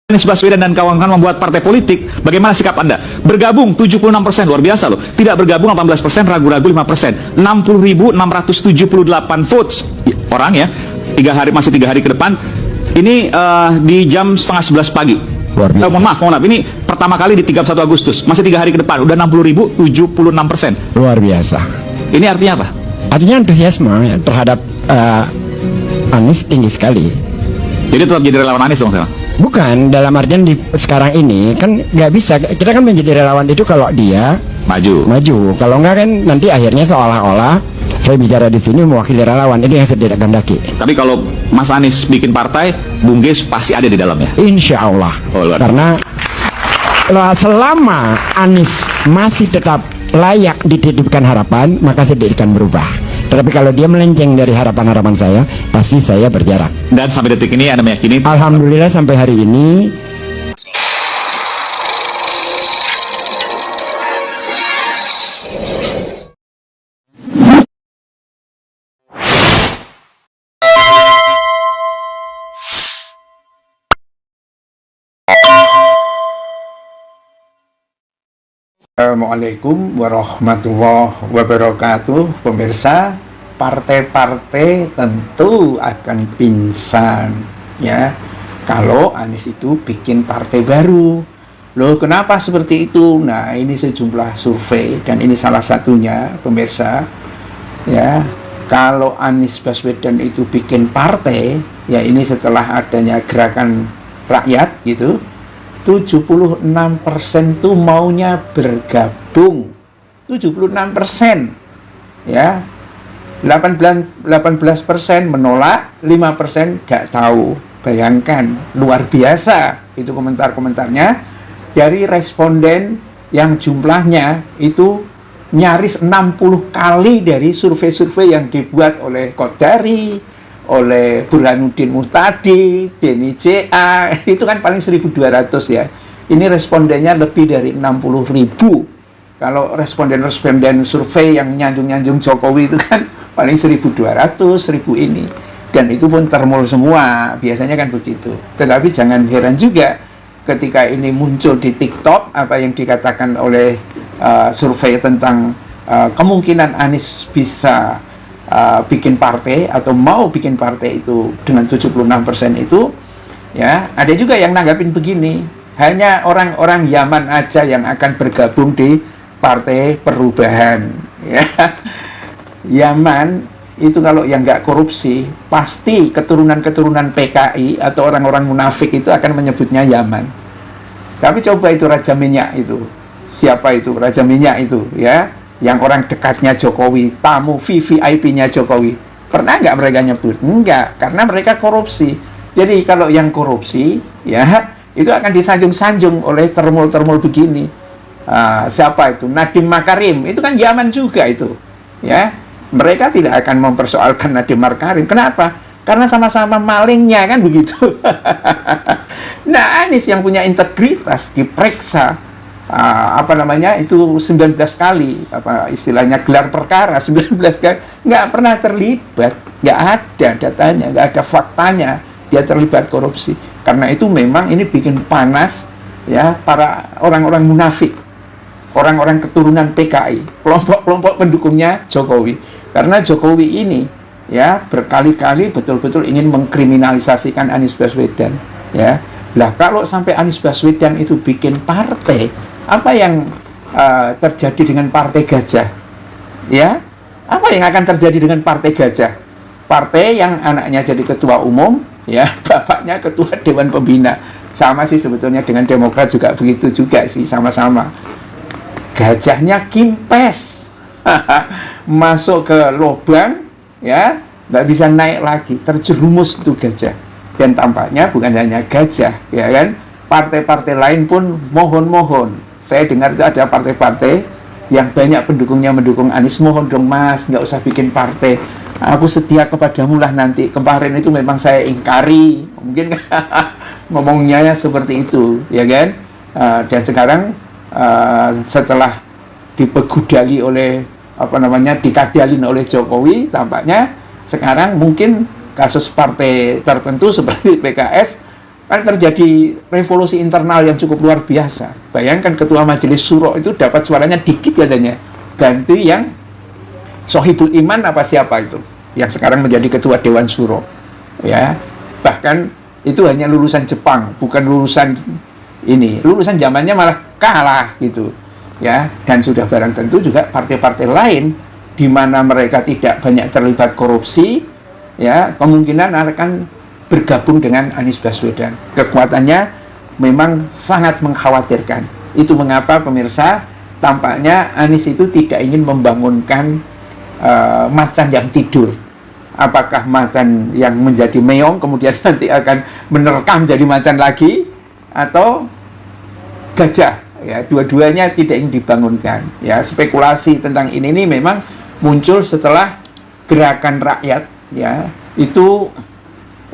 Anies Baswedan dan kawan-kawan membuat partai politik, bagaimana sikap Anda? Bergabung 76%, luar biasa loh. Tidak bergabung 18%, ragu-ragu 5%. 60.678 votes orang ya. Masih 3 hari ke depan. Ini di jam setengah 11 pagi. Mohon maaf, ini pertama kali di 31 Agustus. Masih 3 hari ke depan, udah 60.076%. Luar biasa. Ini artinya apa? Artinya antusiasme ya, terhadap Anies tinggi sekali. Jadi tetap jadi relawan Anies dong sekarang? Bukan, dalam artian di sekarang ini kan nggak bisa, kita kan menjadi relawan itu kalau dia maju. Kalau nggak kan nanti akhirnya seolah-olah saya bicara di sini mewakili relawan, itu yang saya tidak kehendaki. Tapi kalau Mas Anies bikin partai, Bung Geis pasti ada di dalamnya? Insya Allah. Karena selama Anies masih tetap layak dititipkan harapan, maka saya tidak akan berubah. Tetapi kalau dia melenceng dari harapan-harapan saya, pasti saya berjarak. Dan sampai detik ini Anda meyakini? Alhamdulillah sampai hari ini. Assalamualaikum warahmatullahi wabarakatuh. Pemirsa, partai-partai tentu akan pingsan ya kalau Anies itu bikin partai baru. Loh, kenapa seperti itu? Nah, ini sejumlah survei dan ini salah satunya, pemirsa. Ya, kalau Anies Baswedan itu bikin partai, ya ini setelah adanya gerakan rakyat gitu, 76% tuh maunya bergabung. 76% ya. 18% menolak, 5% gak tahu. Bayangkan, luar biasa itu komentar-komentarnya dari responden yang jumlahnya itu nyaris 60 kali dari survei-survei yang dibuat oleh Kodari, oleh Burhanuddin Muhtadi, Denny JA, itu kan paling 1.200 ya. Ini respondennya lebih dari 60.000. Kalau responden survei yang nyanjung-nyanjung Jokowi itu kan paling 1.200, 1.000 ini. Dan itu pun termul semua, biasanya kan begitu. Tetapi jangan heran juga ketika ini muncul di TikTok, apa yang dikatakan oleh survei tentang kemungkinan Anies bisa bikin partai atau mau bikin partai itu dengan 76% itu ya, ada juga yang nanggapin begini, hanya orang-orang Yaman aja yang akan bergabung di Partai Perubahan ya. Yaman itu kalau yang nggak korupsi pasti keturunan-keturunan PKI atau orang-orang munafik itu akan menyebutnya Yaman. Tapi coba itu Raja Minyak itu, siapa itu Raja Minyak itu ya, yang orang dekatnya Jokowi, tamu VVIP-nya Jokowi, pernah nggak mereka nyebut? Enggak, karena mereka korupsi. Jadi kalau yang korupsi, ya itu akan disanjung-sanjung oleh termul-termul begini. Siapa itu? Nadiem Makarim, itu kan Yaman juga itu. Ya, mereka tidak akan mempersoalkan Nadiem Makarim. Kenapa? Karena sama-sama malingnya kan begitu. Nah, Anies yang punya integritas diperiksa. Itu 19 kali istilahnya gelar perkara 19 kali, nggak pernah terlibat, nggak ada datanya, nggak ada faktanya dia terlibat korupsi. Karena itu memang ini bikin panas ya para orang-orang munafik, orang-orang keturunan PKI, kelompok-kelompok pendukungnya Jokowi. Karena Jokowi ini ya berkali-kali betul-betul ingin mengkriminalisasikan Anies Baswedan ya. Lah kalau sampai Anies Baswedan itu bikin partai, apa yang terjadi dengan Partai Gajah? Ya, apa yang akan terjadi dengan Partai Gajah? Partai yang anaknya jadi ketua umum, ya, bapaknya ketua Dewan Pembina. Sama sih sebetulnya dengan Demokrat juga begitu juga sih, sama-sama. Gajahnya kimpes, masuk ke lubang, ya, nggak bisa naik lagi, terjerumus itu gajah. Dan tampaknya bukan hanya gajah, ya kan? Partai-partai lain pun mohon-mohon. Saya dengar itu ada partai-partai yang banyak pendukungnya mendukung Anies, mohon dong Mas, nggak usah bikin partai. Aku setia kepadamu lah nanti. Kemarin itu memang saya ingkari, mungkin ngomongnya seperti itu, ya kan? Dan sekarang setelah dibegudali oleh dikadalin oleh Jokowi, tampaknya sekarang mungkin kasus partai tertentu seperti PKS Kan terjadi revolusi internal yang cukup luar biasa. Bayangkan ketua majelis syuro itu dapat suaranya dikit katanya, ganti yang Sohibul Iman apa siapa itu yang sekarang menjadi ketua dewan syuro, ya. Bahkan itu hanya lulusan Jepang, bukan lulusan ini, lulusan zamannya malah kalah gitu, ya. Dan sudah barang tentu juga partai-partai lain di mana mereka tidak banyak terlibat korupsi, ya, kemungkinan akan bergabung dengan Anies Baswedan. Kekuatannya memang sangat mengkhawatirkan. Itu mengapa pemirsa, tampaknya Anies itu tidak ingin membangunkan macan yang tidur. Apakah macan yang menjadi meong kemudian nanti akan menerkam jadi macan lagi, atau gajah, ya, dua-duanya tidak ingin dibangunkan, ya. Spekulasi tentang ini memang muncul setelah gerakan rakyat, ya, itu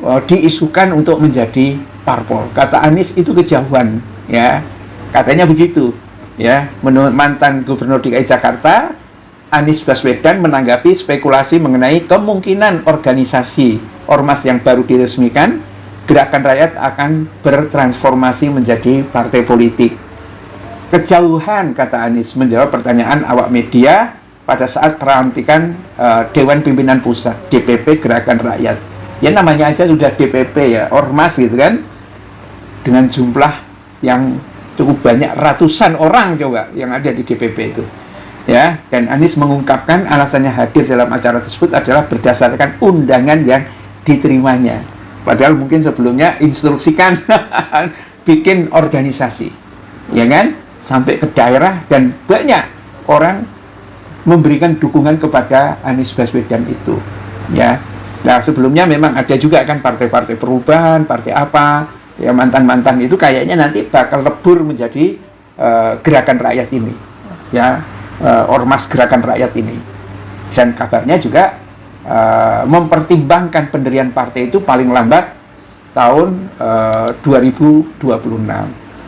diisukan untuk menjadi parpol. Kata Anies itu kejauhan, ya, katanya begitu, ya. Menurut mantan Gubernur DKI Jakarta, Anies Baswedan menanggapi spekulasi mengenai kemungkinan organisasi ormas yang baru diresmikan, Gerakan Rakyat akan bertransformasi menjadi partai politik. Kejauhan, kata Anies menjawab pertanyaan awak media pada saat pelantikan Dewan Pimpinan Pusat DPP Gerakan Rakyat. Ya namanya aja sudah DPP, ya, ormas gitu kan, dengan jumlah yang cukup banyak, ratusan orang coba yang ada di DPP itu, ya. Dan Anies mengungkapkan alasannya hadir dalam acara tersebut adalah berdasarkan undangan yang diterimanya, padahal mungkin sebelumnya instruksikan bikin organisasi, ya kan, sampai ke daerah, dan banyak orang memberikan dukungan kepada Anies Baswedan itu, ya. Nah, sebelumnya memang ada juga kan partai-partai perubahan, partai apa, ya, mantan-mantan itu kayaknya nanti bakal lebur menjadi gerakan rakyat ini, ya, ormas gerakan rakyat ini. Dan kabarnya juga mempertimbangkan pendirian partai itu paling lambat tahun 2026.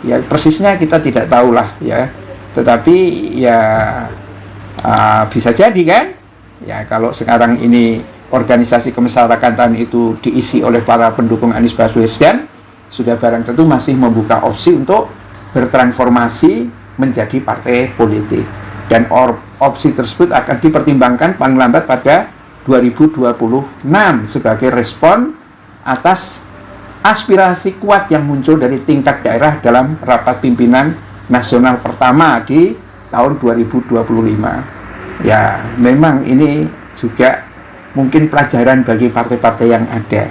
Ya, persisnya kita tidak tahulah, ya. Tetapi ya bisa jadi kan, ya, kalau sekarang ini organisasi kemasyarakatan itu diisi oleh para pendukung Anies Baswedan, sudah barang tentu masih membuka opsi untuk bertransformasi menjadi partai politik. Dan opsi tersebut akan dipertimbangkan paling lambat pada 2026 sebagai respon atas aspirasi kuat yang muncul dari tingkat daerah dalam rapat pimpinan nasional pertama di tahun 2025. Ya, memang ini juga mungkin pelajaran bagi partai-partai yang ada.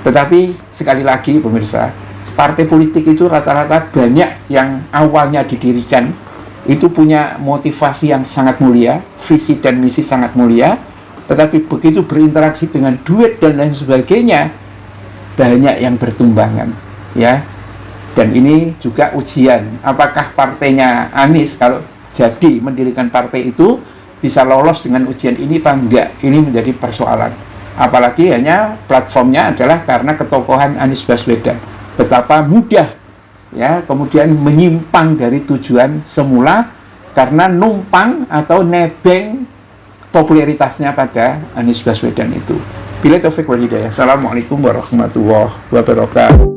Tetapi sekali lagi pemirsa, partai politik itu rata-rata banyak yang awalnya didirikan itu punya motivasi yang sangat mulia, visi dan misi sangat mulia, tetapi begitu berinteraksi dengan duit dan lain sebagainya, banyak yang bertumbangan, ya. Dan ini juga ujian, apakah partainya Anies kalau jadi mendirikan partai itu bisa lolos dengan ujian ini apa enggak? Ini menjadi persoalan. Apalagi hanya platformnya adalah karena ketokohan Anies Baswedan. Betapa mudah, ya, kemudian menyimpang dari tujuan semula karena numpang atau nebeng popularitasnya pada Anies Baswedan itu. Bila taufik wal hidayah. Assalamualaikum warahmatullahi wabarakatuh.